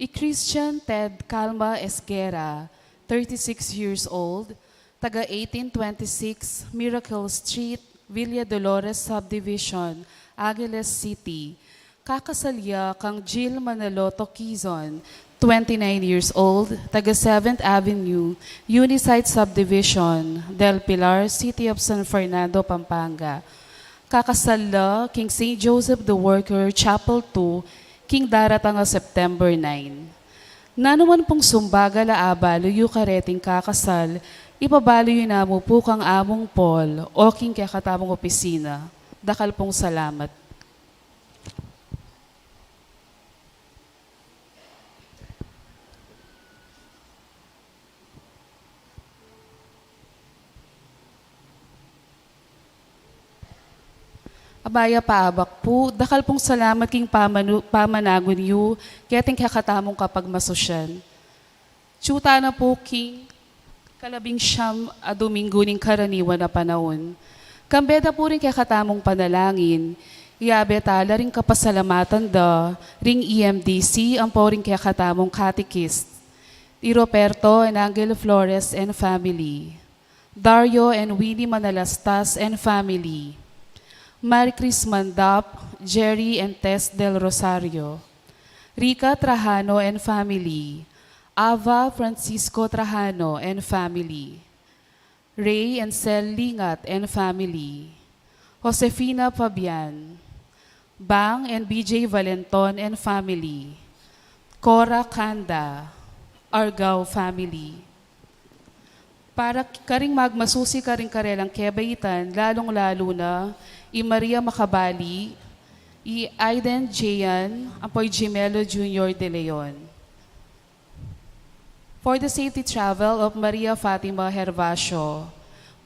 Christian Ted Calma Esguera, 36 years old, taga 1826 Miracle Street, Villa Dolores Subdivision, Aguiles City. Kakasalya kang Jill Manaloto Quezon, 29 years old, taga 7th Avenue, Unisite Subdivision, Del Pilar, City of San Fernando, Pampanga. Kakasala King St. Joseph the Worker, Chapel 2, King daratang nga September 9. Nanuman pong sumbaga laabalo yu kareting kakasal, ipabalo yu namo po kang among Paul o king kakatamong opisina. Dakal pong salamat. Abaya paabak po, dakal pong salamat king pamanagon yu, kaya ting kakatamong kapag masosyan. Tsuta na po king kalabing siyam a Domingo ning karaniwan na panahon. Kambeda po rin kakatamong panalangin, iabetala rin kapasalamatan da, ring EMDC, ang po rin kakatamong catechist. Roberto and Angel Flores and family. Dario and Winnie Manalastas and family. Mary Chris Mandap, Jerry and Tess Del Rosario. Rica Trajano and family. Ava Francisco Trajano and family. Ray and Sel Lingat and family. Josefina Fabian. Bang and BJ Valenton and family. Cora Kanda, Argao family. Para karing magmasusi karing karelang kebaitan, lalong-lalo na, Maria Macabali, Aiden Jayan, apoy Gimelo Jr. de Leon. For the safety travel of Maria Fatima Hervasio,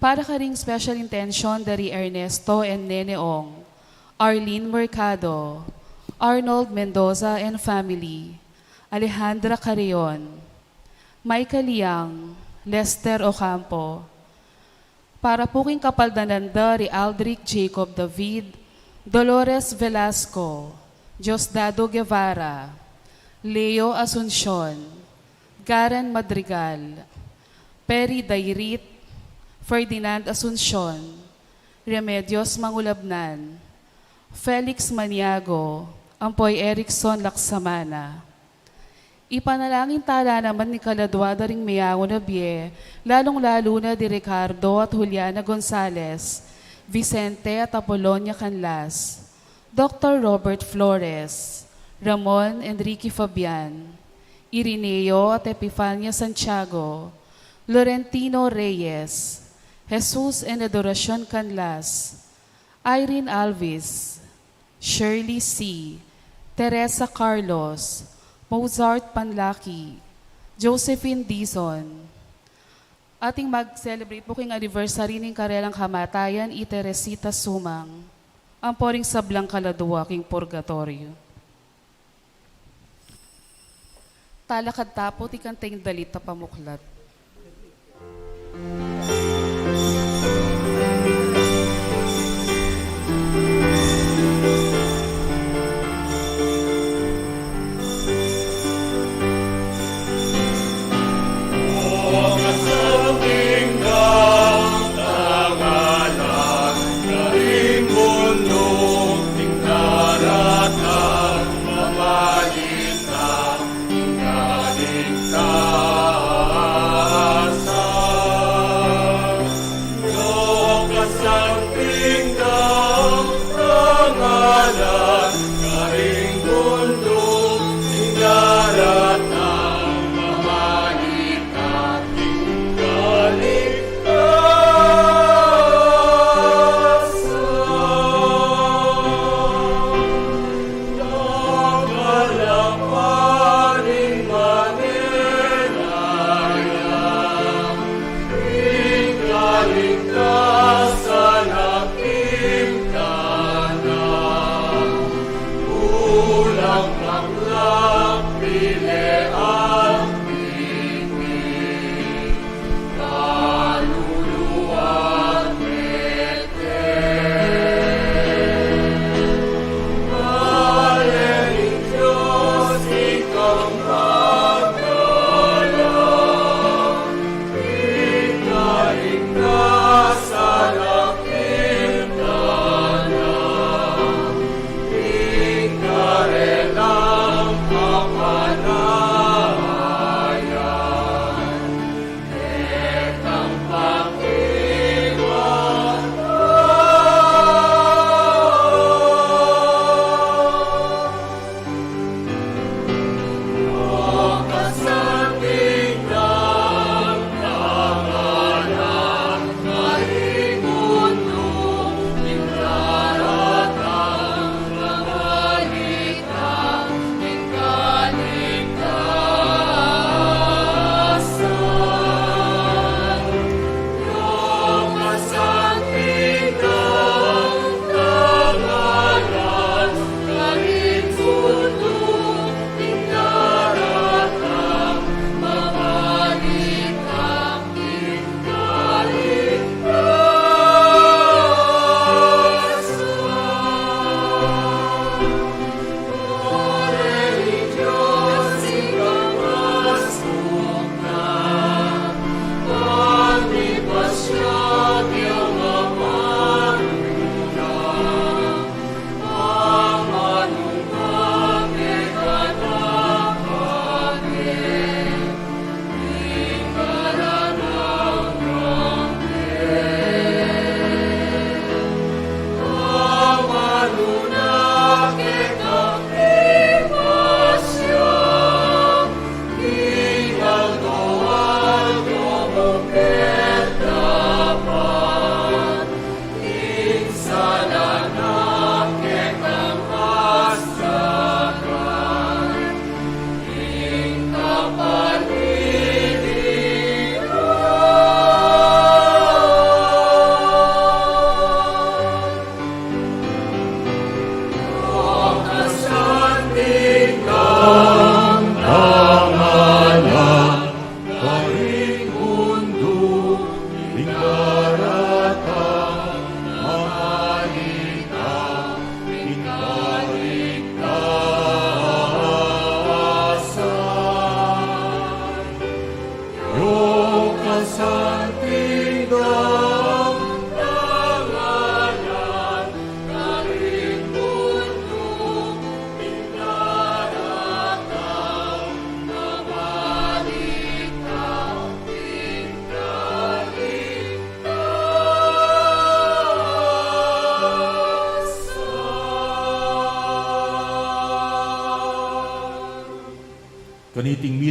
para karing special intention dari Ernesto and Neneong, Arlene Mercado, Arnold Mendoza and family, Alejandra Carrion, Michael Liang, Lester Ocampo, para po king kapaldananda ri Aldrich Jacob David, Dolores Velasco, Diosdado Guevara, Leo Asuncion, Garen Madrigal, Perry Dairit, Ferdinand Asuncion, Remedios Mangulabnan, Felix Maniago, Ampoy Erickson Laksamana. Ipanalangin tala naman ni Kaladwada ring Miyango na Bie, lalong-lalo na di Ricardo at Juliana Gonzalez, Vicente at Apolonia Canlas, Dr. Robert Flores, Ramon Enrique Fabian, Irineo at Epifania Santiago, Laurentino Reyes, Jesus and Adoracion Canlas, Irene Alvis, Shirley C., Teresa Carlos, Mozart Panlaki, Josephine Dizon. Ating mag-celebrate po king anniversary ng karelang kamatayan, Teresita Sumang, ang poring sablang kaladwa king purgatorio. Talakad tapo, tikang ting dalit na pamuklat.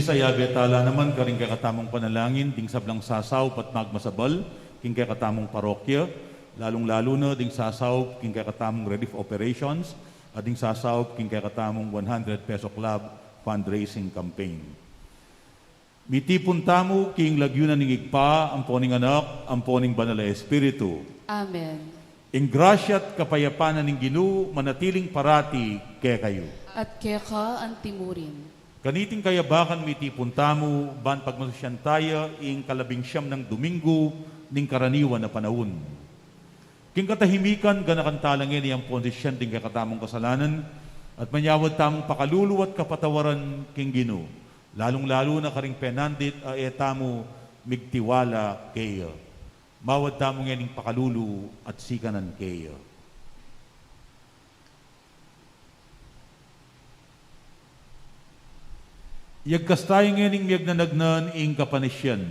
Bisaya betala naman karing kakatamong panalangin, ding sablang sasaw pat magmasabal, king kakatamong parokya, lalong-lalo na ding sasaw king kakatamong relief operations, at ding sasaw king kakatamong 100 peso club fundraising campaign. Mitipon tamo king lagyunan ning igpa, amponing anak, amponing banal na espiritu. Amen. Ing grasya at kapayapaan ning Ginoo manatiling parati kaya kayo. At keka ang timurin. Kaniting kayabakan mitipon tamo, ban pagmasusyan tayo, ing 11 ng Domingo, ning karaniwan na panahon. King katahimikan, ganakantalangin iyang pondisyan ting kakatamong kasalanan, at manyawad tamong pakalulu at kapatawaran king Ginoo. Lalong-lalo na karing penandit a etamo migtiwala kayo. Mawad tamong yaning pakalulu at sikanan kayo. Yagkas tayo ngayon miyag na nagnan ing kapanisyan.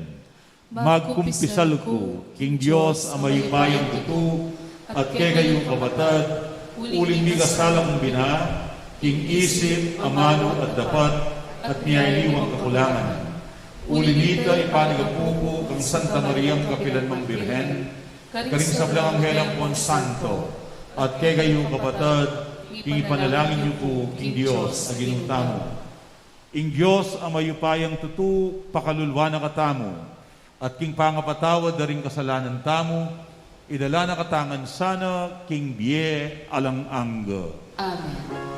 Magkumpisal ko, King Diyos, ang mayumayang tuto, at kay kayong kabatad, uling mi kasalang bina, King isip, amano at dapat, at niyayliwang kakulangan. Uling nita ipanagapuko, kang Santa Mariam kapilan mang Birhen, karing sablang Anghelang Pon Santo, at kay kayong kabatad, King ipanalangin niyo po, King Diyos, ang ginutamo. Ing Diyos ang mayupayang tutu, pakalulwa na katamo, at king pangapatawad na rin kasalanan tamo, idala na katangan sana, king biye alang angga. Amen.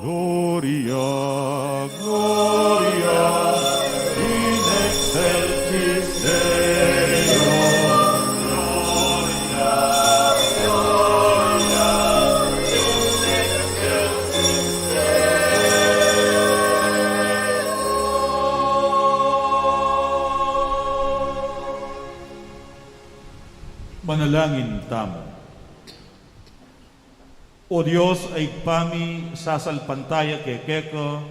Gloria, Gloria, in excelsis Deo. Manalangin tamo. O Diyos ay pami sasalpantaya kekeka,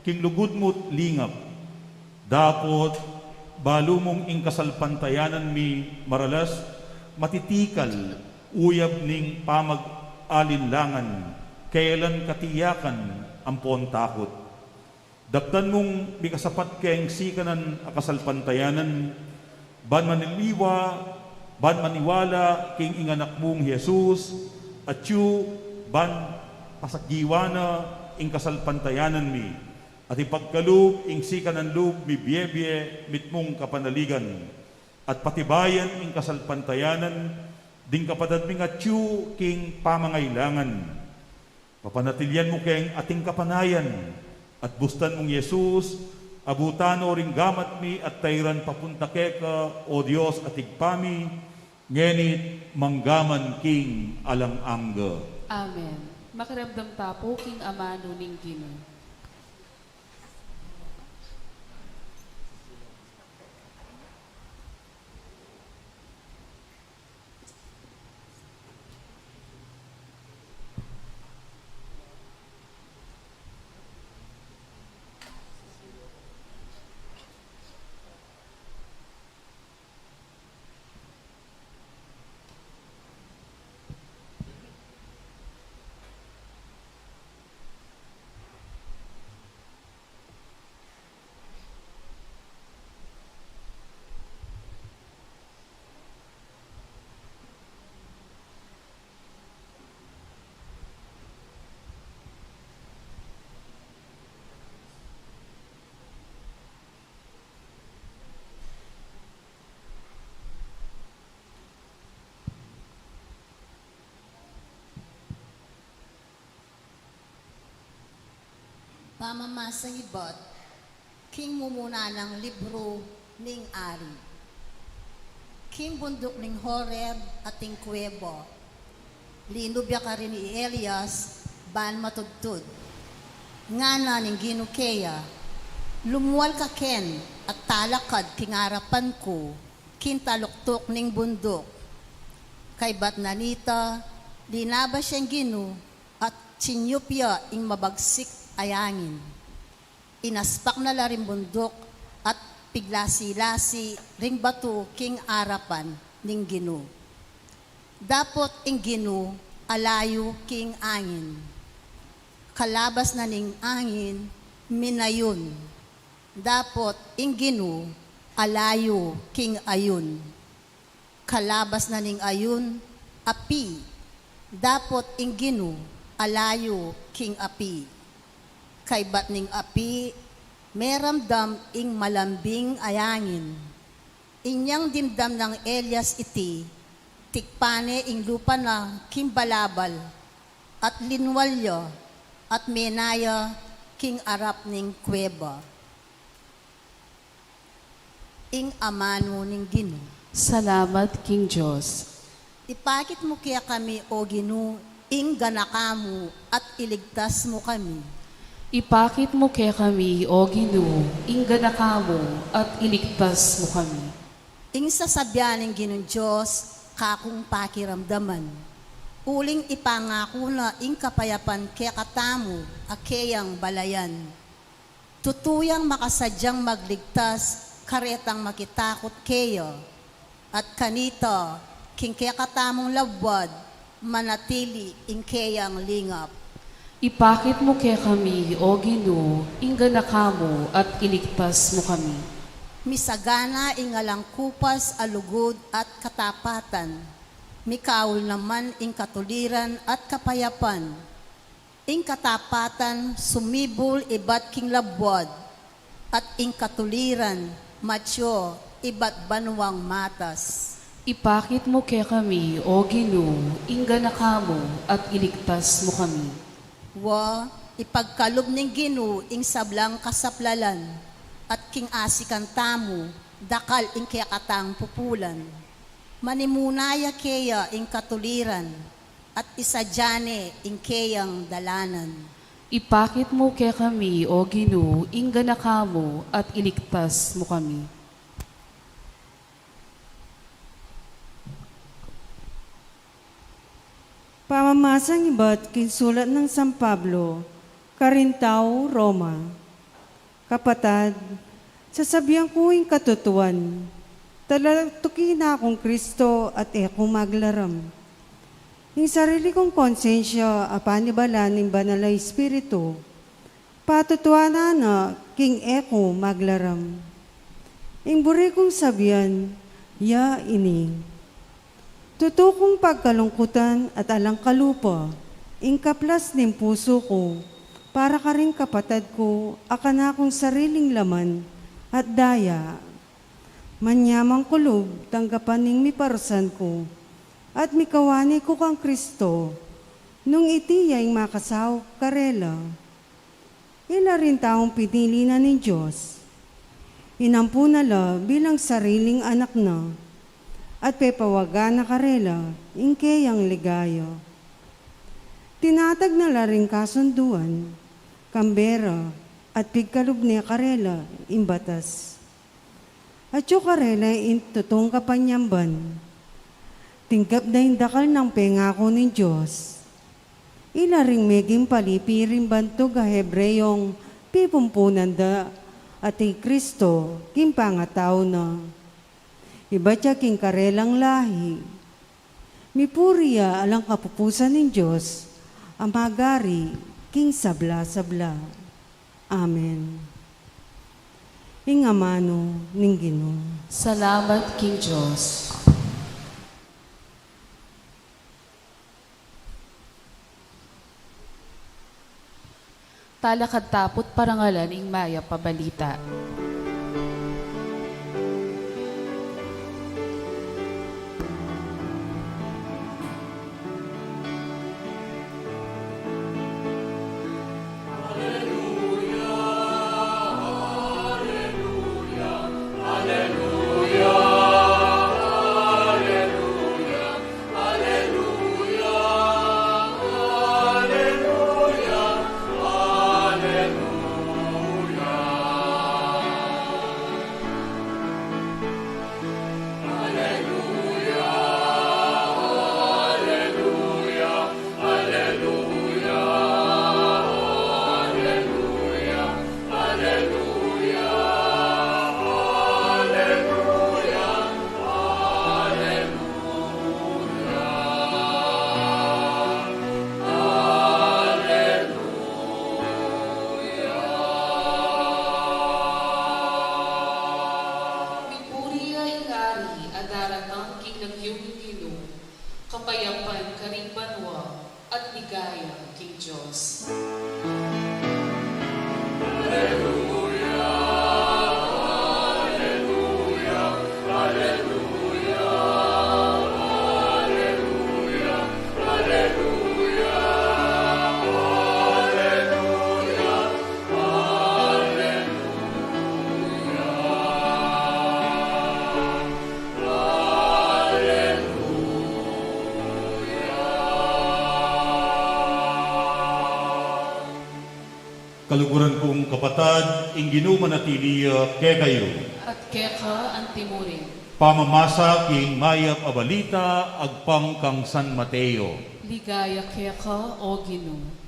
king lugod mo't lingap. Dapot, balo mong ingkasalpantayanan mi maralas, matitikal, uyab ning pamag-alinlangan, kailan katiyakan ampon takot. Daktan mong bikasapat keng sikanan akasalpantayanan, ban maniliwa, ban maniwala king inganak mong Jesus, at yu ban pasaggiwana ing kasalpantayanan mi, at ipagkalub ing sikanan lub mi biyebye mitmong kapanaligan, at patibayan ing kasalpantayanan ding kapadad mi at yu king pamangailangan. Papanatilyan mo keng ating kapanayan, at bustan mong Jesus, abutano ring gamat mi at tayran papunta keka, o Diyos at igpami, ngenit manggaman king alang angga. Amen. Makiramdam tapo, King Ama nuning Ginoo. Pamamasang ibot, king mumuna ng libro ning ari. King bundok ning Horeb at ning Kuwebo. Linubya ka rin ni Elias, ban matudtud. Ngana ning Ginukeya, lumuwal ka ken at talakad kingarapan ko, kintaluktok ning bundok. Kay bat nanita, linaba siyang ginu at sinyupya ing mabagsik ayangin. Inaspak na laring bundok at piglasi-lasi ring batu king arapan ning Ginu. Dapot ing Ginu alayo king angin. Kalabas na ning angin minayon. Dapot ing Ginu alayo king ayun. Kalabas na ning ayun api. Dapot ing Ginu alayo king api. Kay bat ning api, meramdam ing malambing ayangin. Inyang dimdam ng Elias iti, tikpane ing lupa na kimbalabal, at linwalyo, at menaya king arap ning Kuweba. Ing amano ning Ginu. Salamat, King Diyos. Ipakit mo kaya kami, O Ginu, ing ganakamu at iligtas mo kami. Ipakit mo kaya kami, O Ginoo, ingana kamo at iligtas mo kami. Ing sasabyan ng Ginoong Diyos, kakong pakiramdaman. Uling ipangako na ing kapayapan kaya katamu, akeyang balayan. Tutuyang makasadyang magligtas, karetang makitakot keyo. At kanito, king kaya katamong labwad, manatili ing keyang lingap. Ipakit mo kaya kami, O Ginoo, ingana kamo at iligtas mo kami. Misagana ingalang kupas, alugod at katapatan. Mikawul naman ing katuliran at kapayapan. Ing katapatan sumibol ibat king labwad. At ing katuliran matsyo ibat banwang matas. Ipakit mo kaya kami, O Ginoo, ingana kamo at iligtas mo kami. Wa ipagkalob ning Ginoo ing sablang kasaplalan, at king asikan tamo, dakal ing kayakatang pupulan. Manimunaya keya ing katuliran, at isadyane ing keyang dalanan. Ipakit mo kaya kami, O Ginoo, inggan na kamo at iligtas mo kami. Pamamasang iba't kinsulat ng San Pablo, Carintao, Roma. Kapatad, sasabihan ko yung katutuan, talatukin na akong Kristo at eko maglaram. Yung sarili kong konsensya, apanibala ng banal na Espiritu, patutuanan na king eko maglaram. Yung buri kong sabihan, ya ini. Tutukong pagkalungkutan at alangkalupa, ingkaplas ng puso ko, para ka rin kapatad ko, akan akong sariling laman at daya. Manyamang kulog, tanggapan ning miparusan ko, at mikawani ko kang Kristo, nung itiyay makasaw karela. Ila rin taong pinili na ni Diyos. Inampu nala bilang sariling anak na, at pepawaga na karela, ingkeyang ligayo. Tinatag na laring kasunduan, kambera, at pigkalub niya karela, imbatas. At yung karela, intutong kapanyamban, tingkap na indakal ng pengako ni Diyos. Ilaring meging palipiring bantog a Hebreyong pipumpunan da, at ay Kristo, kimpangataw na. Iba siya king karelang lahi. Mipuriya alang kapupusan ng Diyos, amagari king sabla-sabla. Amen. Ingamano ning Ginoo. Salamat, King Diyos. Talakad tapot parangalan ing maya pabalita. Kapayapan, karimbanwa, at ligaya, King Diyos. Kaluguran kong kapatad, Ginoo manatiliya kay kayo. At keka ang timurin. Pamamasa king mayap abalita, agpang kang San Mateo. Ligaya keka, O Ginoo.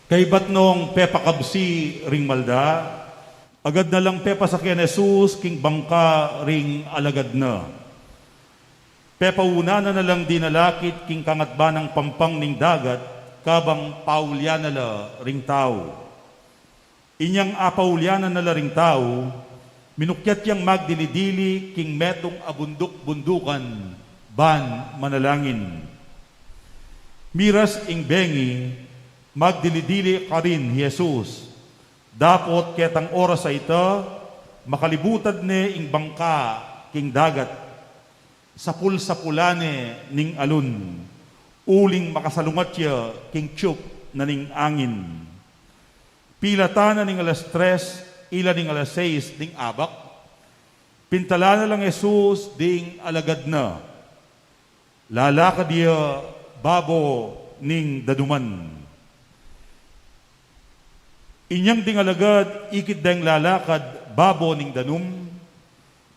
Kay batnong pepa kabsi ring malda, agad na lang pepa sa kyan Jesus, king bangka ring alagad na. Pepa una na lang dinalakit, king kangatba ng pampang ning dagat, kabang paulyan na la ring tao. Inyang apaulyanan na la ring tao, minukyat yang magdilidili, king metong abundok-bundukan, ban manalangin. Miras ing bengi, magdilidili ka rin, Jesus. Dapot ketang oras sa ita, makalibutad ne ing bangka king dagat. Sapul-sapulane ning alun, uling makasalungat ya king tiyuk na ning angin. Pilata na ning alas 3, ila ning alas 6 ning abak. Pintala na lang Jesus ding alagad na. Lalakad dia babo ning daduman. Inyang ding alagad, ikit dang lalakad babo ning danum.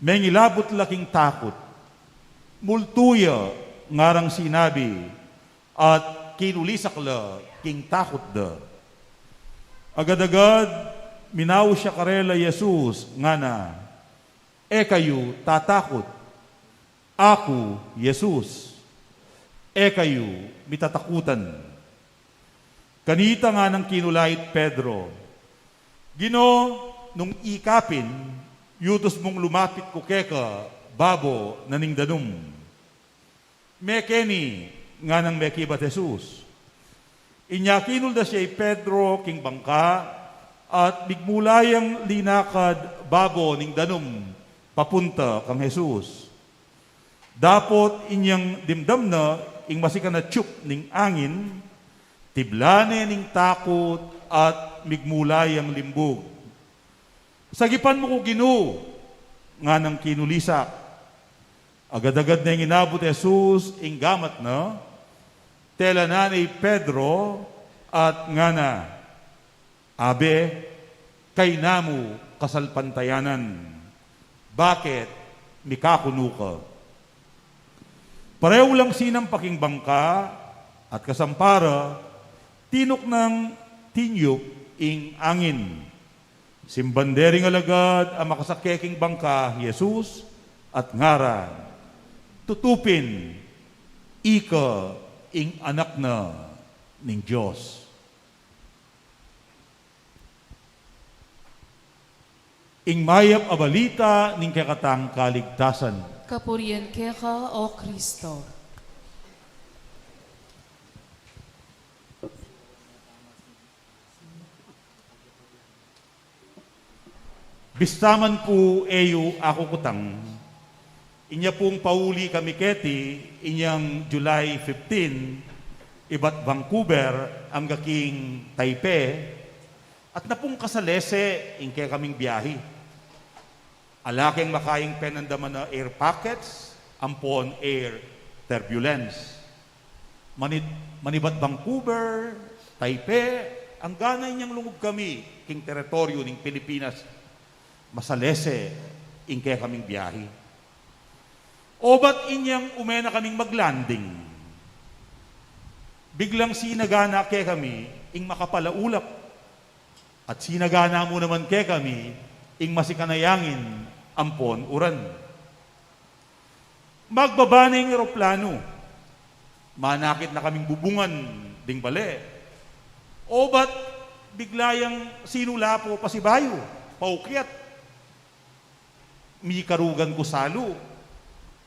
Mengilabot laking takot. Multuya ngarang sinabi at kinulisak la king takot da. Agad-agad minaw siya karela Jesus nga na, kayo tatakot. Ako, Jesus. Kayo mitatakutan. Kanita nga ng kinulait Pedro, Gino, nung ikapin, yutos mong lumapit ko keka, babo naning danum. Mekeni nga nang mekibat Jesus. Inya kinulda siya Pedro king bangka at bigmulayang linakad babo ning danum papunta kang Jesus. Dapot inyang dimdam na ing masika na tiyuk ning angin, tiblane ning takot at migmulayang limbog. Sagipan mo ko Ginoo nga nang kinulisak. Agad-agad na yung inabot Jesus, ing gamat na, tela na ni Pedro, at nga na, abe, kay namu kasalpantayanan. Bakit mikakuno ka? Pareho lang sinang paking bangka at kasampara, tinok ng tinyok ing angin. Simbandering alagad ang makasakeking bangka, Jesus, at ngara, tutupin, ika ing anak na ning Diyos. Ing mayap abalita ning kakatang kaligtasan. Kapurian keka, O Kristo. Bistaman po eyo ako kutang, inya pong pauli kami keti, inyang July 15, ibat Vancouver, ang gaking Taipei, at na pong kasalese, ingke kaming biyahe. Alaking makayang penandaman na air pockets, ampon air turbulence. Manibat Vancouver, Taipei, ang ganay niyang lungog kami, king teritoryo ng Pilipinas, masalese, ingke kaming biyahe. O ba't inyang umena kaming maglanding? Biglang sinagana ke kami, ing makapalaulap. At sinagana mo naman ke kami, ing masikanayangin, ampon, uran. Magbaba na yung eroplano. Manakit na kaming bubungan, ding bale. O ba't biglayang sinula po pasibayo, paukyat. Mi karugan ko salo,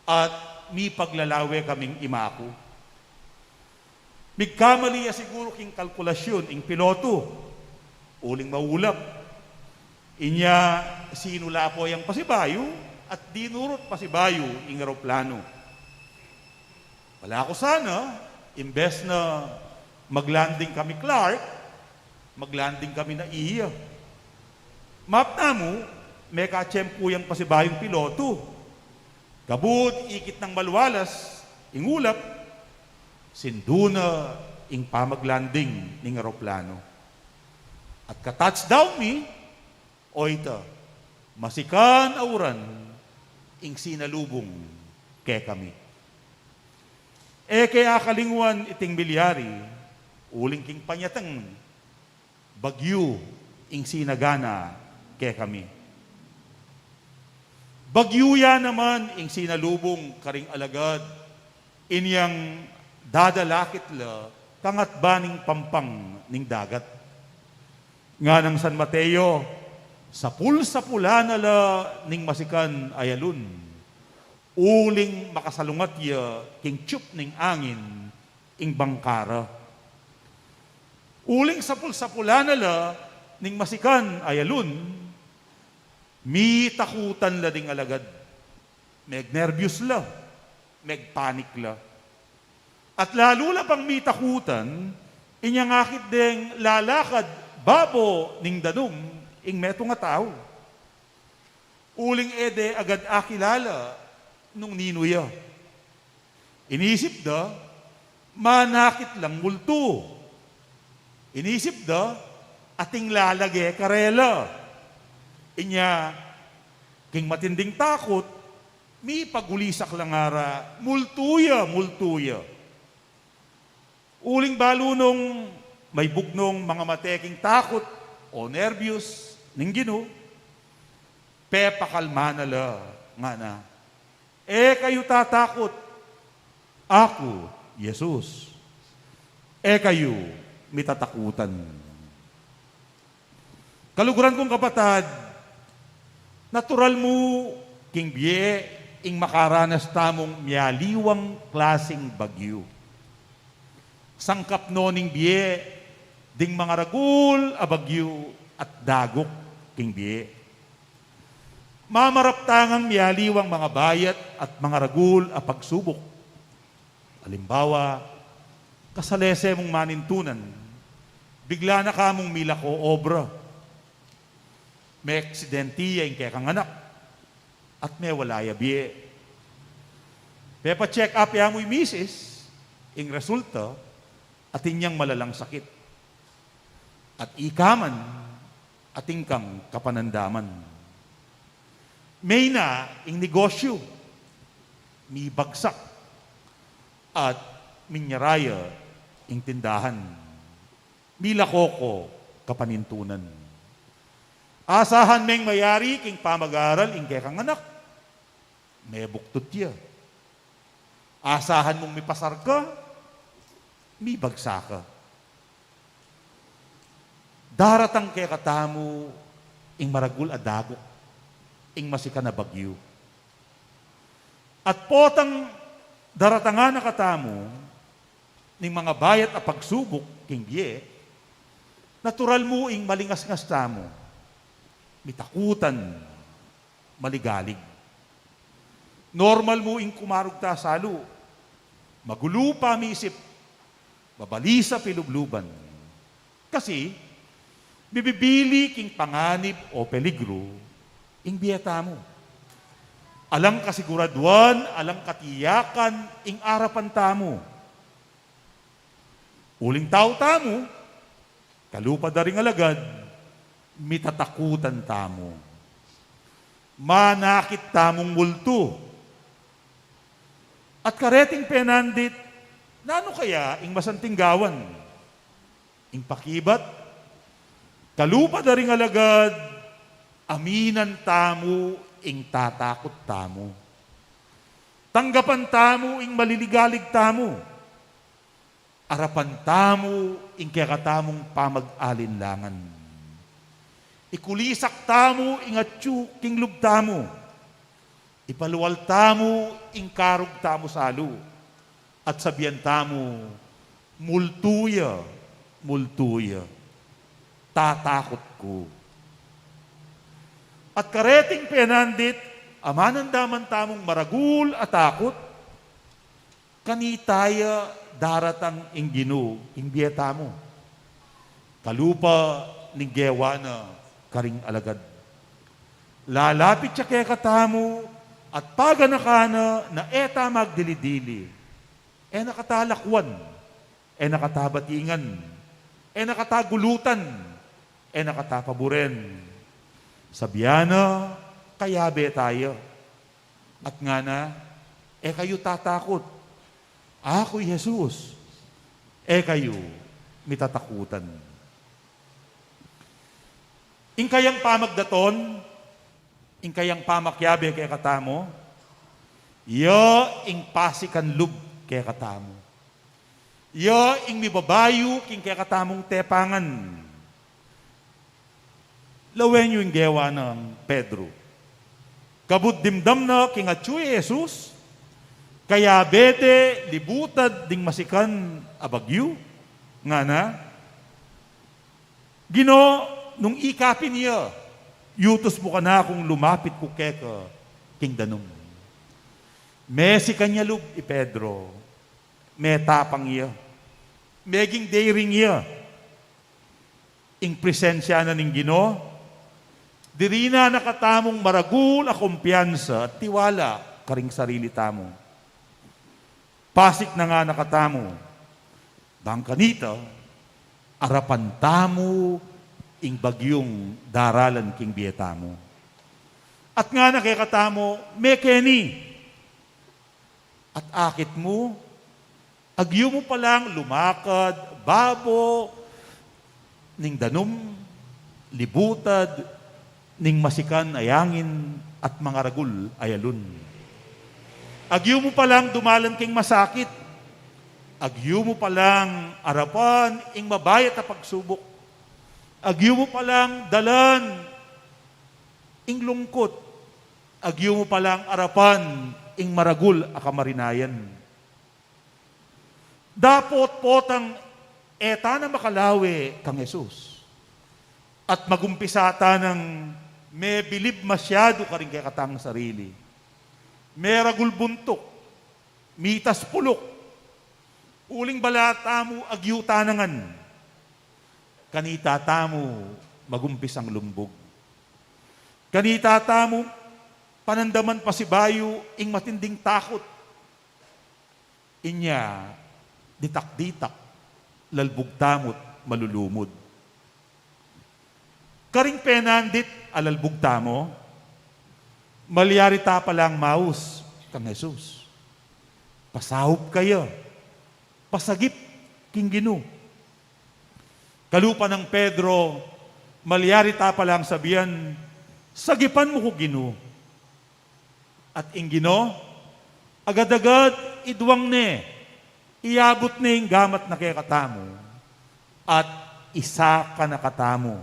at mi paglalawe kaming imako. Migkamali siguro king kalkulasyon, ing piloto, uling maulap. Inya sinula po yung pasibayo, at dinurot pasibayo ing eroplano. Wala ko sana, imbes na maglanding kami Clark, maglanding kami na iya. Map na mo, may kachempo yung pasibayong piloto. Kabud, ikit ng malwalas, ingulap, sinduna, ing pamaglanding ng aeroplano. At ka-touchdown mi, o ito, masikan auran, ing sinalubong ke kami. Kaya kalingwan iting bilyari, uling king panyatang, bagyo, ing sinagana ke kami. Bagyuya naman ing sinalubong karing alagad, inyang dadalakit la kangat baning pampang ning dagat. Nga ng San Mateo, sapul-sapula na la ning masikan ayalun, uling makasalungat ya king tsup ning angin ing bangkara. Uling sapul-sapula na la ning masikan ayalun, mi takutan la ding alagad. Meg nervyos la, meg panik la. At lalo la pang mi takutan, inyang akit ding lalakad babo ning danum ing meto nga tao. Uling ede agad akilala nung ninuya. Inisip da, manakit lang multo. Inisip da, ating lalage karela. Inya, king matinding takot, mi pagulisak lang ara, multuya, multuya. Uling balo nung may bugnong mga mateking takot o nervyos ning Ginoo, pepakalma na la nga na. Kayo tatakot, ako, Jesus. Kayo, mitatakutan. Kaluguran kong kapatad, natural mo, king biye, ing makaranas tamong miyaliwang klasing bagyo. Sangkap no ning biye, ding mga ragul, abagyo, at dagok, king biye. Mamaraptangang miyaliwang mga bayat at mga ragul a pagsubok. Halimbawa, kasalese mong manintunan, bigla na kamong milako obra. May aksidentiya yung kekang anak, at may walaya biye. Pepa check up ya mo'y misis, ing resulta, at inyang malalang sakit. At ikaman, ating kang kapanandaman. May na ing negosyo, mi bagsak, at minyaraya ing tindahan, mi lakoko kapanintunan. Asahan meng mayari king pamag-aral ing kekang anak, may buktot ya. Asahan mong mi pasar ka, mi bagsaka. Daratang kekatamu ing maragul adagok, ing masika na bagyo. At potang daratangan na katamu ning mga bayat a pagsubok king biye, natural mo ing malingas-ngas tamo, mitakutan, maligalig. Normal mo ing kumarug ta salo, magulo pa misip, babalisa pilubluban. Kasi, bibibili king panganib o peligro, ing biyata mo. Alang kasiguraduan, alang katiyakan, ing arapan tamo. Uling tao tamo, kalupa da ring alagad, mitatakutan tamo. Manakit tamong multo. At kareting penandit, nano kaya ing masantinggawan? Ing pakibat, kalupa da ring alagad, aminan tamo ing tatakot tamo. Tanggapan tamo ing maliligalig tamo. Arapan tamo ing kakatamong pamag-alinlangan. Ikulisak tamo ing atyu king lubtamo. Ipaluwal tamo ing karug tamo salo. At sabihan tamo, multuya, multuya, tatakot ko. At kareting penandit, amanandaman tamong maragul at takot, kanitaya daratang ing Ginoo, ing biyeta mo. Kalupa ning gewa na karing alagad. Lalapit siya kaya katamo, at paganakana na eta magdilidili, nakatalakwan, nakatabatingan, nakatagulutan, nakatapaburen. Sabiana, kayabe tayo. At nga na, kayo tatakot. Ako, Jesus. Kayo, mitatakutan. Ing kayang pamagdaton, ing kayang pamakyabe kaya katamo, ing pasikan lub kaya katamo. Ing mibabayo king kaya katamong tepangan. Lawen yung gewa ng Pedro. Kabut dimdam na king atsuy Jesus, kaya bete libutad ding masikan abagyu, nga na, Gino, nung ikapin niya, yutos mo ka na kung lumapit ko keka, king danum. Mesi kanya lub, Pedro, may tapang iya, meging daring iya, ing presensya na ning Gino, diri na nakatamong maragul a kumpiyansa at tiwala karing sarili tamo. Pasik na nga nakatamo, bangkanita, arapan tamo ing bagyong daralan king bietamo. At nga nakikatamo, mekeni, at akit mo, agyo mo palang lumakad, babo, ning danum, libutad, ning masikan ayangin, at mga ragul ayalun. Agyo mo palang dumalan king masakit, agyo mo palang arapan ing mabayat na pagsubok, agyo mo palang dalan ing lungkot, agyo mo palang arapan ing maragul a kamarinayan. Dapot potang eta na makalawi kang Jesus. At magumpisa ta ng may bilib masyado ka rin kay katang sarili. May ragul buntok, mitas pulok, uling balata mo agyuta nangan. Kanita tamo magumpis ang lumbog. Kanita tamo panandaman pa si bayo ing matinding takot. Inya ditak-ditak lalbog tamot malulumod. Karing penandit alalbog tamo, malyari ta palang maus kang Jesus. Pasahop kayo, pasagip king Gino. Kalupa ng Pedro, malyari ta palang sabihan, sagipan mo ko Gino. At ing Gino, agad-agad idwang ne, iabot ne yung gamat na kaya katamo, at isa ka na katamo.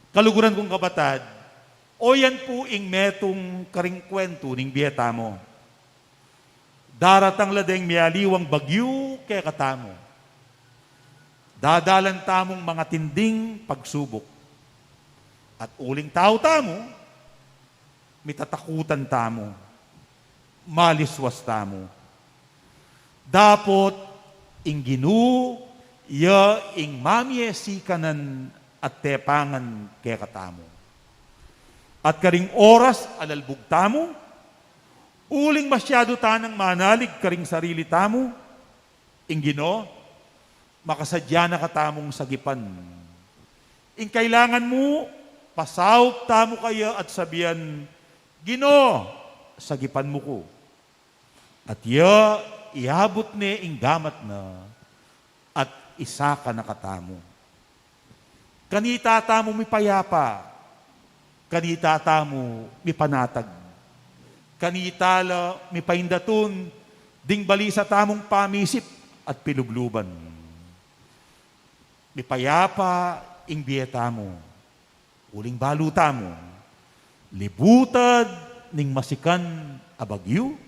Kaluguran kong kabatad, o yan po ing metong karing kwento ning biyeta mo. Daratang ladeng mialiwang bagyo kaya katamo. Dadalan tamong mga tinding pagsubok. At uling tao tamo, mitatakutan tamo, maliswas tamo. Dapot ing Gino, ya ing mamye sikanan at tepangan kaya katamo. At karing oras alalbog tamo, uling masyado tanang manalig karing sarili tamo, ing Gino, makasadya na katamong sagipan. Ing kailangan mo, pasawp tamo kaya at sabihan, Gino, sagipan mo ko. At iabot ni ing gamat na, at isa ka nakatamo. Kanita tamo mi payapa, kanita tamo mi panatag, kanita la mi paindatun, ding balisa tamong pamisip at pilubluban. Mi payapa ing biyeta mo, uling baluta mo, libutad ning masikan abagyu,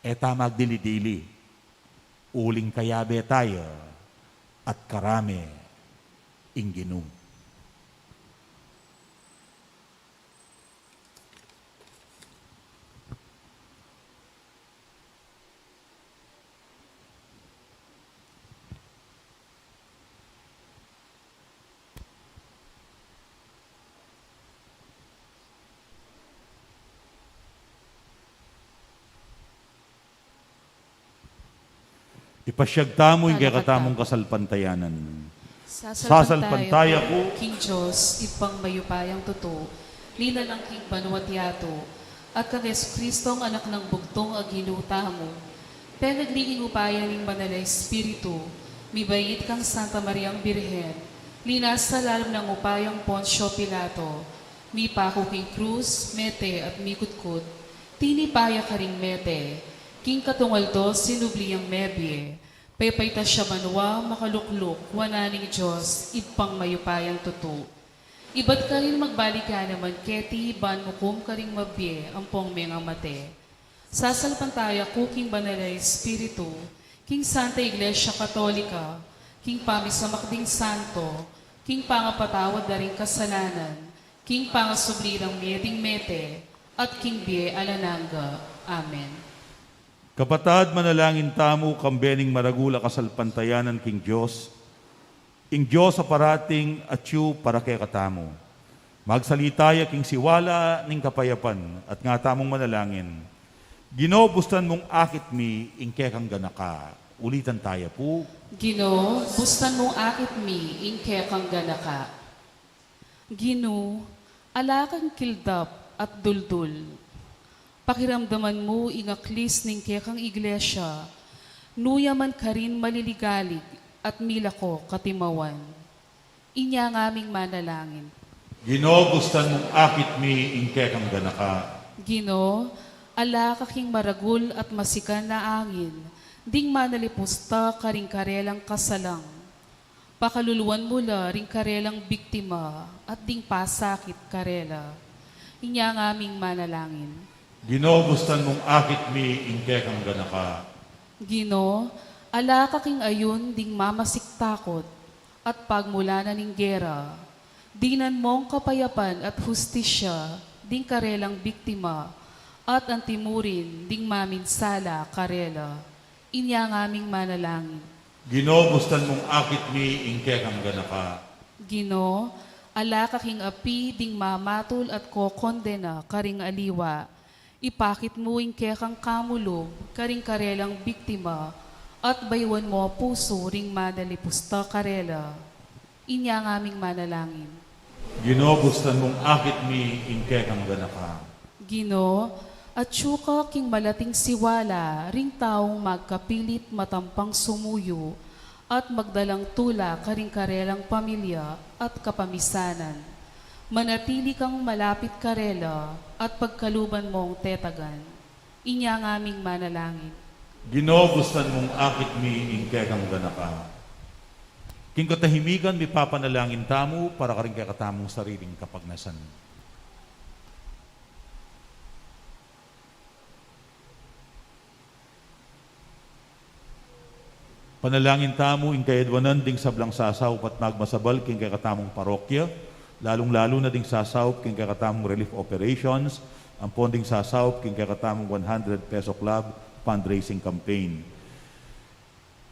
eta magdili-dili, uling kayabe tayo, at karame ing Gino. Ipasyag tamo yung kakatamong kasalpantayanan. Sasalpantaya ko, King Diyos, ipang mayupayang totoo, lina ng King Banuatiato, at kang Yesu Kristo ang anak ng bugtong aginuta mo. Penagliging upayan ng Manalay Espiritu, mibayit kang Santa Mariang Birhen, linas sa lalim ng upayang Poncio Pilato, mi pako king krus, mete at mikutkut, tinipaya ka ring mete, king katungaldo sinubliyang mebye, paypayta siya manwa, makalukluk, wananing Diyos, ipang mayupayang tuto. Iba't ka rin magbalik ka naman, keti ban mukum ka ring mabye, ampong mengang mate. Sasalpantaya ko king banalay Espiritu, king Santa Iglesia Katolika, king pamisamakding santo, king pangapatawad na ring kasalanan, king pangasublirang miyeding mete, at king biye alananga. Amen. Kapatad, manalangin tamo, kambening maragula kasalpantayanan king Diyos, ing Diyos sa parating at yu para kay katamo. Magsalitaya king siwala ning kapayapan at nga tamong manalangin. Ginoo, bustan mong akit mi ing kekang ganaka. Ulitan tayo po. Ginoo, bustan mo akit mi, ingke kang ganaka. Ginoo, ala kang kildap at duldul. Pakiramdaman mo ingaklis ning kekang iglesia, nuyaman ka rin maliligalig at mila ko katimawan. Inya ng aming manalangin. Ginoo, bustan mong akit mi ing kekang ganaka. Ginoo, ala kaking maragul at masikan na angin, ding manalipusta karing karelang kasalang. Pakaluluan mula ring karelang biktima at ding pasakit karela. Inya ng aming manalangin. Ginoo, bustan mong akit mi ing kekang ganaka. Ginoo, ala kaking ayun ding mamasiktakot at pagmula na ning gera, dinan mong kapayapan at hustisya ding karelang biktima at ang timurin ding maminsala karela. Inya ng aming manalangin. Ginoo, bustan mong akit mi ing kekang ganaka. Ginoo, ala kaking api ding mamatol at kokondena karing aliwa. Ipakit mo ing kekang kamulog karing karelang biktima at baywan mo puso ring madalipusta karela. Inya ng aming manalangin. Ginoo, bustan mong akit mi ing kekang ganaka. Ginoo, at syuka king malating siwala, ring taong magkapilit matampang sumuyo, at magdalang tula karing karelang pamilya at kapamisanan. Manatili kang malapit karela, at pagkaluban mong tetagan. Inya ng aming manalangin. Ginoo, bustan mong akit mi ing kekang ganaka. King katahimikan, mi papanalangin tamo para karing kakatamong sariling kapagnasan. Panalangin tamo ing kayadwanan ding sablang sasaw pat magmasabal king kakatamong parokya, lalong-lalo na ding sasaw king kakatamong relief operations, ang ponding sasaw king kakatamong 100 peso club fundraising campaign.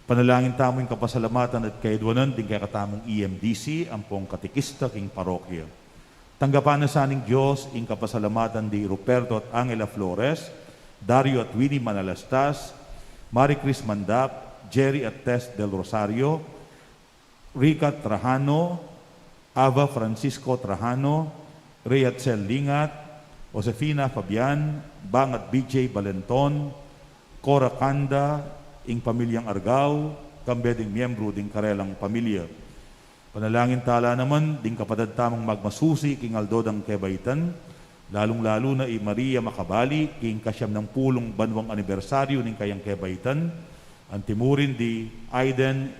Panalangin tamo ing kapasalamatan at kayadwanan ding kakatamong EMDC, ang pong katikista king parokya. Tanggapan na saning Diyos ing kapasalamatan di Ruperto at Angela Flores, Dario at Winnie Manalastas, Marie Chris Mandap, Jerry at Tess del Rosario, Rica Trajano, Ava Francisco Trajano, Ray at Cel Lingat, Josefina Fabian, Bang at BJ Balenton, Cora Kanda, ing pamilyang Argao, kambeding miyembro ding karelang pamilya. Panalangin tala naman, ding kapatid tamang magmasusi, king Aldodang Kebaitan, lalong-lalo na Maria Makabali, king kasyam ng pulong banwang anibersaryo ning kayang Kebaitan, ang timurin di Aiden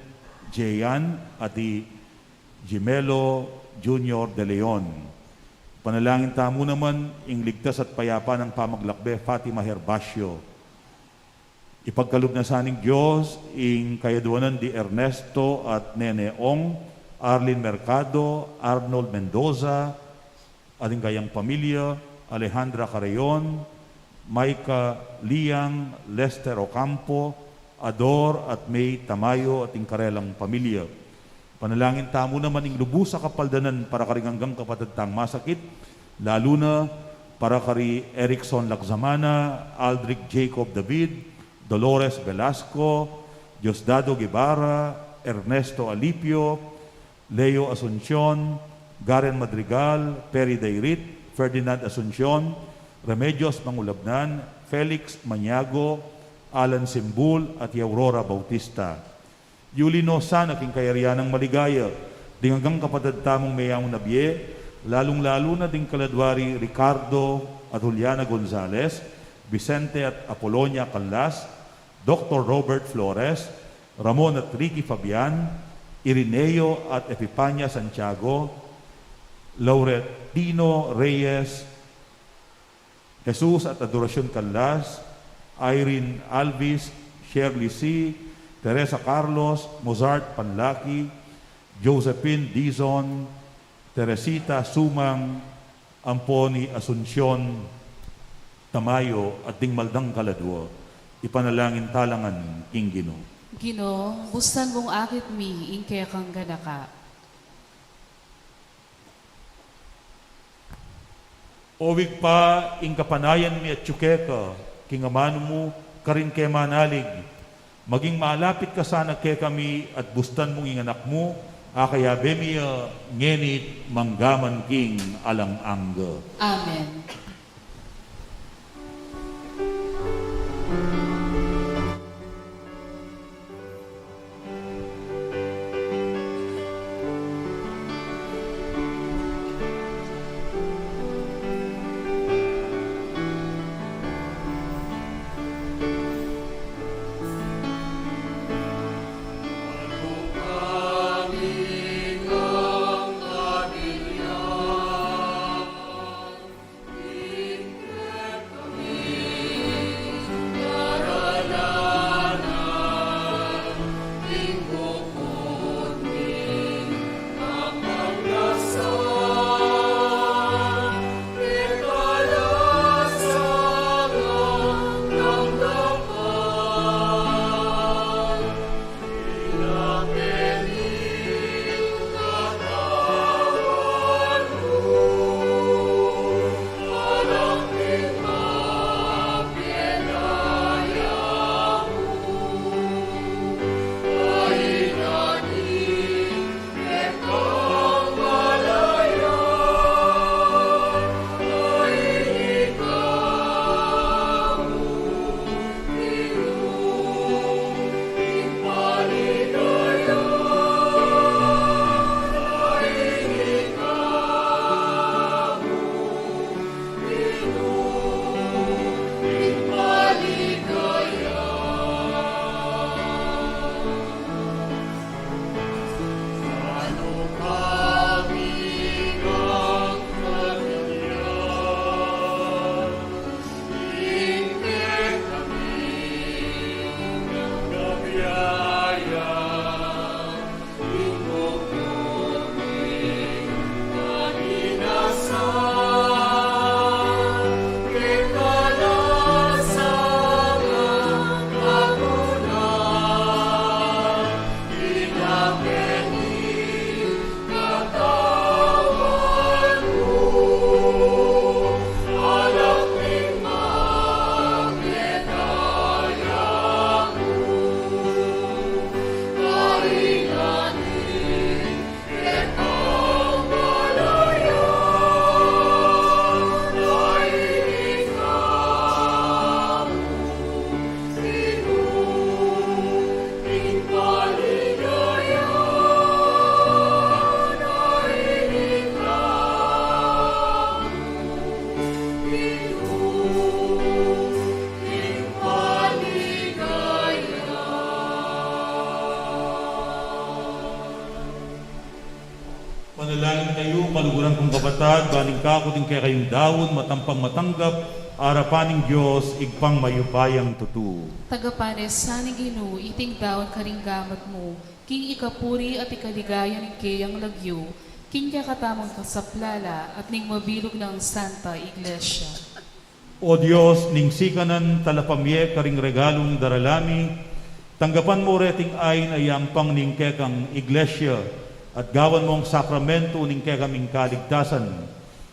Jayan at di Jimelo Junior de Leon. Panalangin tamo naman, ing ligtas at payapa ng pamaglakbe Fatima Herbacio. Ipagkaloob na saning Diyos, ing kayadwanan di Ernesto at Nene Ong, Arlene Mercado, Arnold Mendoza, ating kayang pamilya, Alejandra Carayon, Maika Liang, Lester Ocampo, Ador at May Tamayo at ing karelang pamilya. Panalangin tamo naman ing lubusa kapaldanan para karing hanggang kapatid tang masakit, lalo na para kari Erickson Lagzamana, Aldrich Jacob David, Dolores Velasco, Diosdado Guevara, Ernesto Alipio, Leo Asuncion, Garen Madrigal, Perry Dayrit, Ferdinand Asuncion, Remedios Mangulabnan, Felix Maniago, Alan Simbul at Aurora Bautista. Yulino sana king kayarian ng maligaya, ding hanggang kapatid tamong mayamong nabye, lalong-lalo na ding kaladwari Ricardo at Juliana Gonzalez, Vicente at Apolonia Callas, Dr. Robert Flores, Ramon at Ricky Fabian, Irineo at Epipania Santiago, Lauret Dino Reyes, Jesus at Adorasyon Caldas, Irene Alvis, Shirley C., Teresa Carlos, Mozart Panlaki, Josephine Dizon, Teresita Sumang, Amponi Asuncion Tamayo at Dingmaldang Kaladwo, ipanalangin talangan king Ginoo. Ginoo, bustan mong akit mi, ingke kang ganaka. Owig pa ing kapanayan mi at tsukeka, king amano mo, karin ke manalig. Maging malapit ka sana ke kami at bustan mong inganak mo, akaya bemiya ngenit manggaman king alang angga. Amen. Manalangin kayo, maluguran kong kabatag, baning kako din kaya kayong dawon, matampang matanggap, arapaning Diyos, igpang mayupayang tutu. Tagapanes, saning Ginoo, iting daon karing gamat mo, king ikapuri at ikaligaya ng kayang lagyo, king katamang kasaplala at ning mabilog ng Santa Iglesia. O Diyos, ning sikanan talapamye karing regalong daralami, tanggapan mo reting ayn ayang pang ning kekang iglesia, at gawan mong sakramento ning kekaming kaligtasan.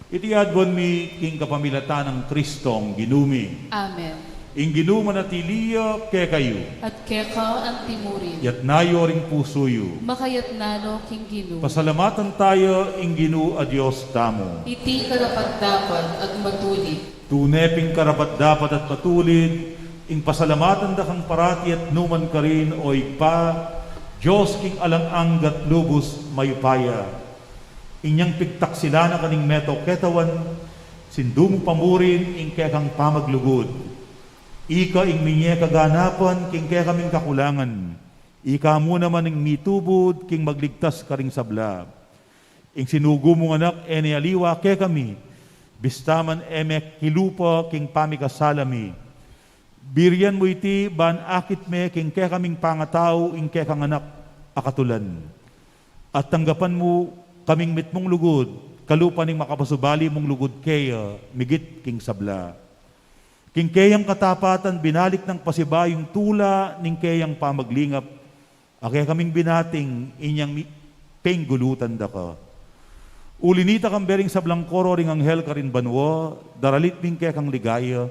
Itiadwan mi king kapamilatan ng Kristong ginumi. Amen. Ing ginuma na tiliya ke kayo, At keka ang timurin, yat nayo ring pusoyo. makayat nano king Ginoo. Pasalamatan tayo ing ginu a Diyos tamo. Iti karapat-dapat at matulit. Tuneping karapat dapat at patulid, ing pasalamatan da kang parati at numan ka rin o igpa, Diyos king alang-ang gat lubos mayupaya. Inyang pigtak sila na kaning meto ketawan, sindumo pamurin ing kekang pamaglugod. Ika ing minye kaganapan king kekaming kakulangan. Ika mo naman ing mitubod king magligtas karing sabla. ing sinugo mong anak, ene aliwa ke kami, bistaman emek kilupa king pamikasalami. Birian mo iti, ban akit me king ke kaming pangatao, ing ke kang anak akatulan. At tanggapan mo kaming mitmong lugod, kalupa ning makapasubali mong lugod kaya, migit king sabla. King kayang katapatan, binalik ng pasibayong tula, ning kayang pamaglingap, akay kaming binating, inyang penggulutan da ka. Ulinita kang bering sa blangkoro ring anghel ka rin banwa, daralit ming kaya kang ligaya,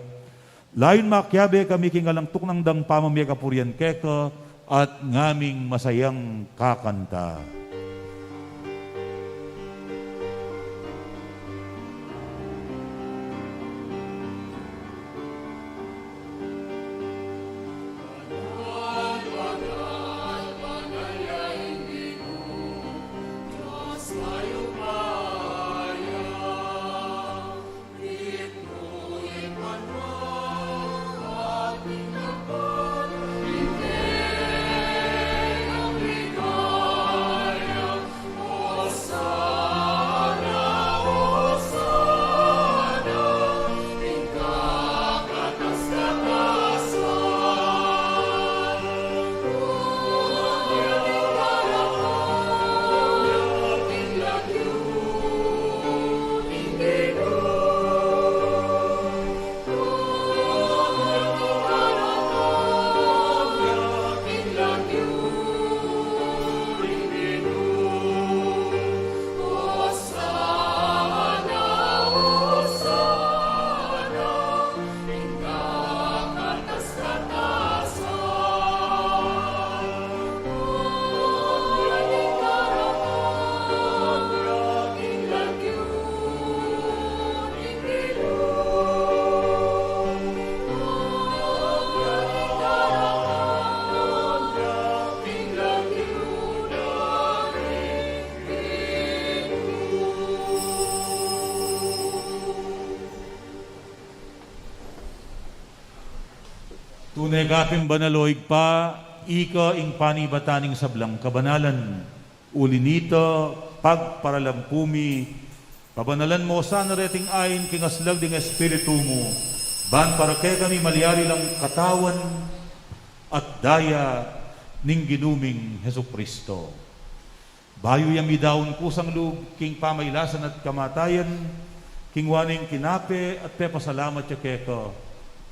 layon makyabe kami king alangtuk ng dang pamamaya kapurian keka, at ngaming masayang kakanta. Tunay kaping banaloig pa, ika ing panibataning sablang kabanalan, ulinita, pagparalampumi, kabanalan mo sa nareting ayin kingaslag ding espiritu mo, ban para kay kami maliari lang katawan at daya ning ginuming Heso Kristo. Bayo yami daon kusang loob, king pamaylasan at kamatayan, king waning kinape at pepasalamat ya keka,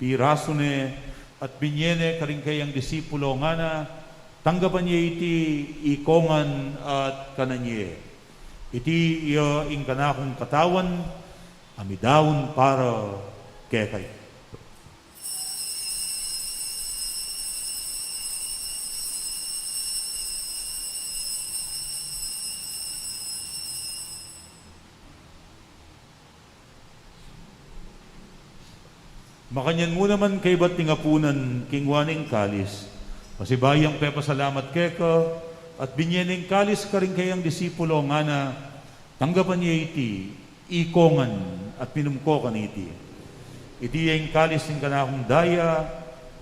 piraso ne, at binyene karing kayang disipulo nga na tanggapan niya iti ikongan at kananye. Iti iya ing kanakong katawan, amidawon para kekay. Makanyan mo naman kay ba't tingapunan king waning kalis. Pasibayang pepasalamat keka at binyening kalis ka rin kayang disipulo nga na tanggapan niya iti, ikongan at pinumko ka iti. Iti yung kalis ng kanakong daya,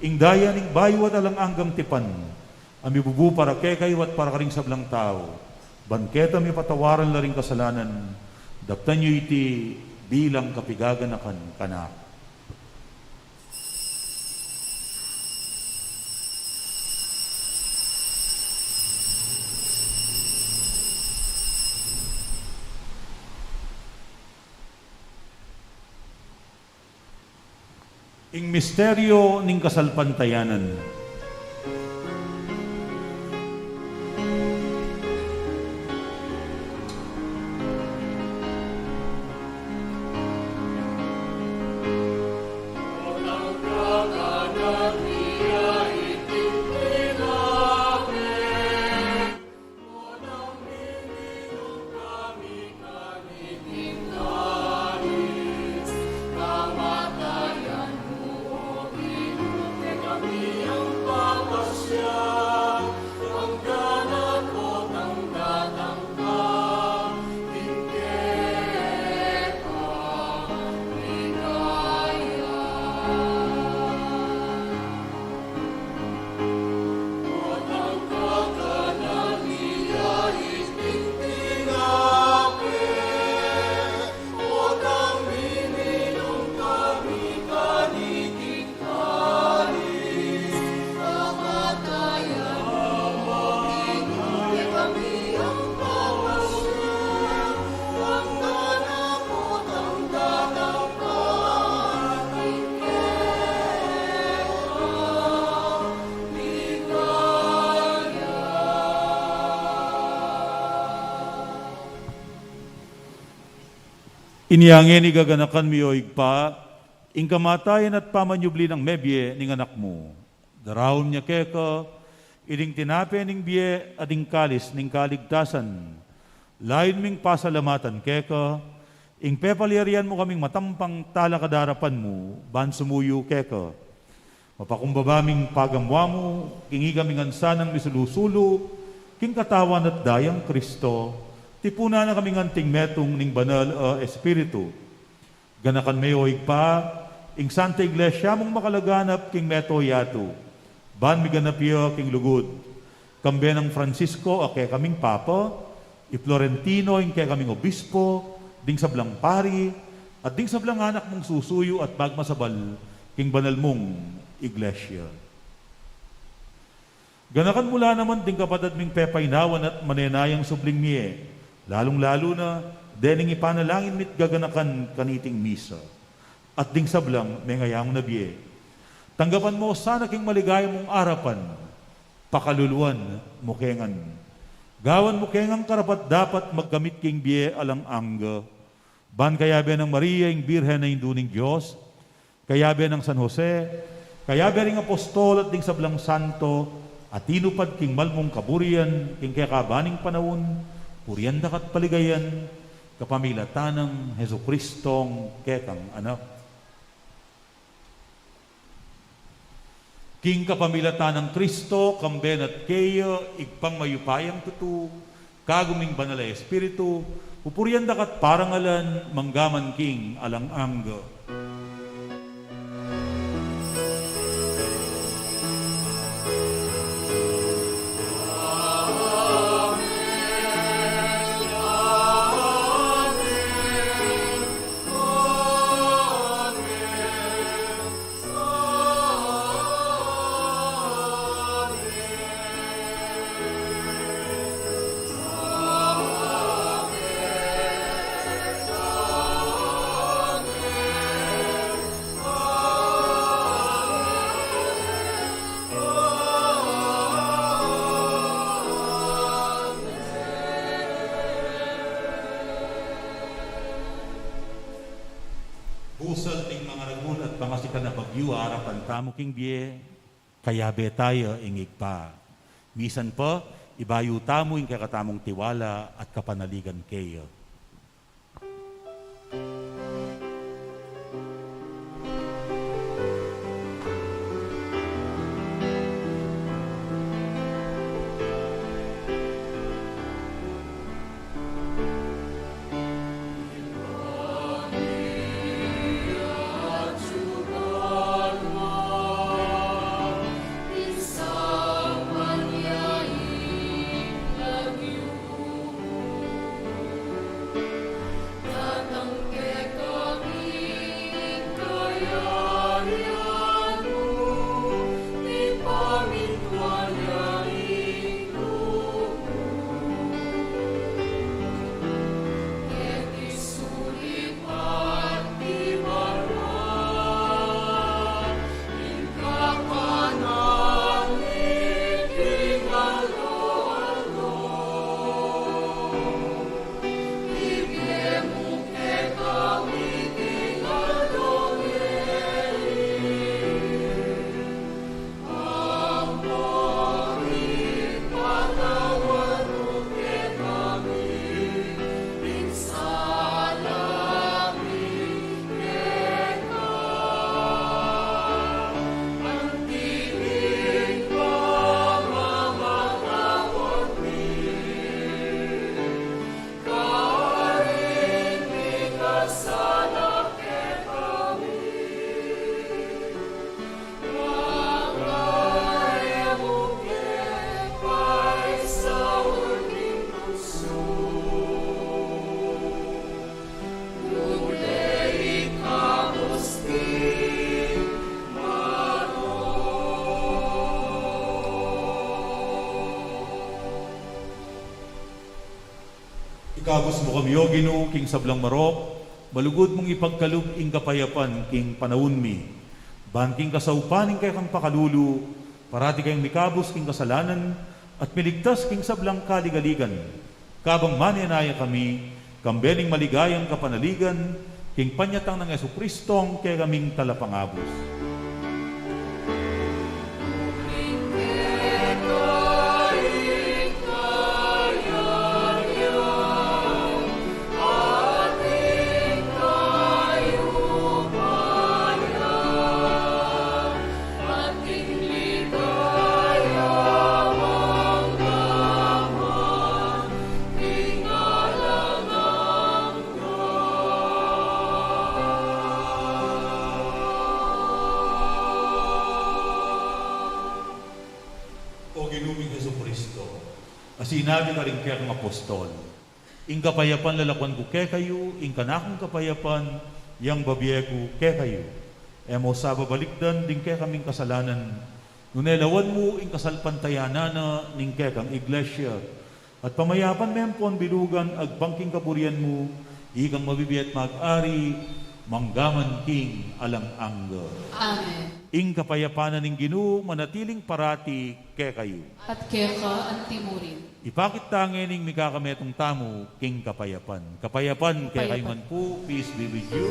ing daya ning bayo at alang anggang tipan. Ami bubu para kekay at para karing sablang tao. Banketa mi patawaran la ring kasalanan. Daptan niyo iti bilang kapigaganakan kanak. Ing misteryo ning kasalpantayanan. Kamatayan mo, Panginoon, kami ang Inyangin igaganakan mi o igpa, ing kamatayan at pamanyubli ng mebye ning anak mo. Darawon niya keka, iding tinape ning biye ading kalis ning kaligtasan. Lain ming pasalamatan keka, ing pepaliarian mo kaming matampang talakadarapan mo, ban sumuyo keka. Mapakumbabaming pagamwa mo, kingi kaming ansanang misulusulo, king katawan at dayang Kristo, tipuna na kaming anting metong ning banal Espiritu. Ganakan mayo igpa, ing Santa Iglesia mong makalaganap king meto yato. Ban mi ganapyo king lugod. Kambe ng Francisco ake kaming Papa, i Florentino ing kay kaming Obispo, ding sablang pari, at ding sablang anak mong susuyo at magmasabal king banal mong Iglesia. Ganakan mula naman ding kapatid ming pepaynawan at manenayang subling miye, lalong-lalo na dening ipanalangin mit gaganakan kaniting misa. At ding sablang may ngayang nabiye. Tanggapan mo sana king maligaya mong arapan, pakaluluan mukengan. Gawan mukengang karapat dapat magkamit king biye alang angga. Ban kayabe ng Maria ing Birhen na induning Diyos, kayabe ng San Jose, kayabe ring apostol at ding sablang santo, at tinupad king malmong kaburian, king kakabaning panahon, purian dakat paligayan, kapamilatan ng Heso Kristong kekang anak. King kapamilatan ng Kristo, kamben at keyo, igpang mayupayang tutu, kaguming banal na Espiritu, pupurian dakat parangalan, manggaman king alang angga. Pusal ting mga ragun at pangasikan na bagyo harapan tamo king biye, kayabe tayo ingig pa. Misan pa, ibayo tamo ing kakatamong tiwala at kapanaligan kayo. Ikabos mo kami, O Ginoo, king sablang marok, malugod mong ipagkalub ing kapayapan, king panahon mi. Banking kasaupaning kay kang pakalulu, parati kayong mikabos king kasalanan, at miligtas king sablang kaligaligan. Kabang manenaya kami, kambening maligayang kapanaligan, king panyatang ng Jesucristong kay kaming talapangabos. O ginuming Jesucristo, asinabi ka rin kaya kang apostol, ing kapayapan lalakwan ko kaya kayo, ing kanakong kapayapan, yang babiye ko kaya kayo. Emo sa babalikdan, din kaya kaming kasalanan, nunelawan mo, ing kasalpantayanana, ning kaya kang iglesia, at pamayapan mempon bilugan, agpangking kapurian mo, ikang mabibiyat mag-ari, manggaman king alang angga. Amen. Ing kapayapanan ng Ginoo manatiling parati kay kayo. At kaya ka ang timurin. Ipakit tangin ning mikakametong tamo king kapayapan. Kapayapan kay kayo man po, peace be with you.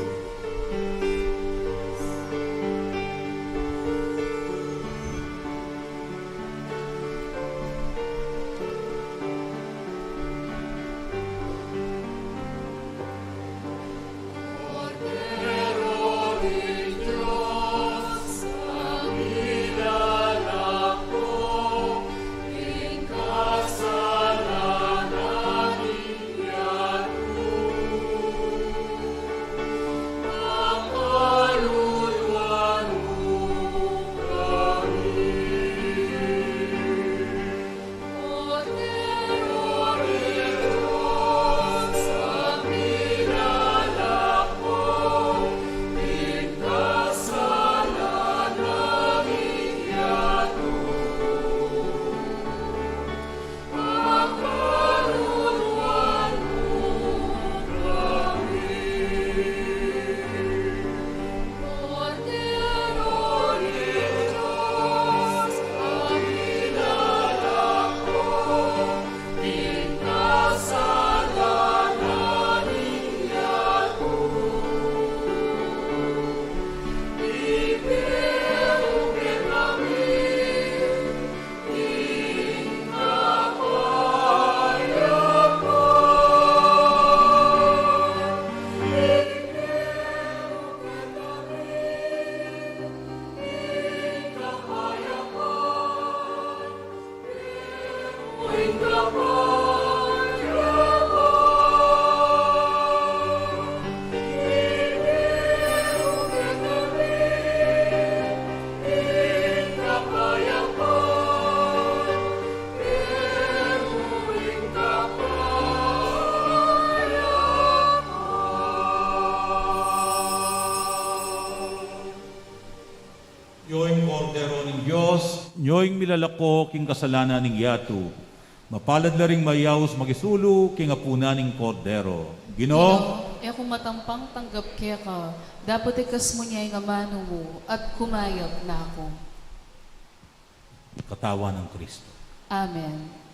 Yoing kordero ng Diyos, nyoing milalako king kasalanan ng yato. Mapalad la ring mayaws magisulo king apuna ng kordero. Ginoo, E kung matampang tanggap kaya ka, dapat ikas mo niya yung amano mo at kumayag na ako. katawan ng Kristo. Amen.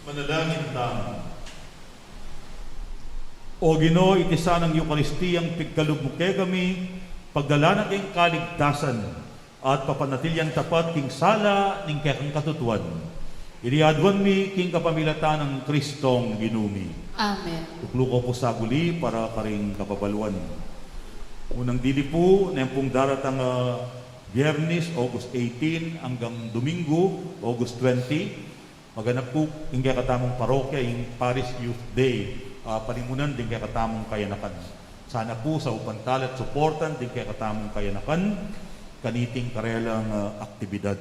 Manalangin tayo. O Ginoo, iti sanang Eukaristiyang pigkalog mo kay kami, pagdala na kayong kaligtasan, at papanatilyan tapat king sala ning kayang katutuan. Iniadwan mi king kapamilatan ng Kristong Ginumi. Amen. Tuklo ko po sa guli para karing kapabaluan. Unang dili po na yung pong daratang Biyernes, August 18 hanggang Domingo, August 20. Maganap po yung kaya katamong parokya, yung Paris Youth Day. Palimunan din kaya katamong kayanakan. Sana po sa upantalat, supportan din kaya katamong kayanakan, kaniting karelang aktibidad.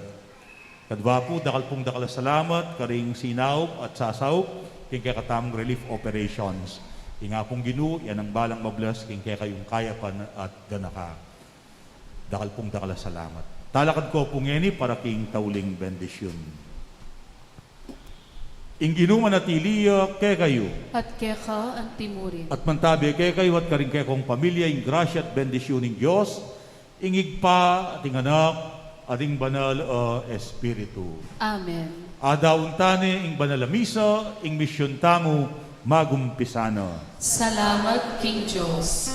Kadwa po, dakal pong dakal salamat, karing sinawp at sasawp, king kaya katamong relief operations. Inga pong Ginoo, yan ang balang mablas, king kaya kayong kayapan at ganaka. Dakal pong dakal salamat. Talakad ko pong yeni para king tauling bendisyon. Ing Ginoo manatiliya kay kayo. At keka ang timurin. At mantabi kay kayo at karing kay kong pamilya, ing grasya at bendisyon ng Diyos, ingig pa ating anak, ating banal Espiritu. Amen. Adaon tani, ing banal a misa, ing misyon tamo, magumpisana. Salamat, King Diyos.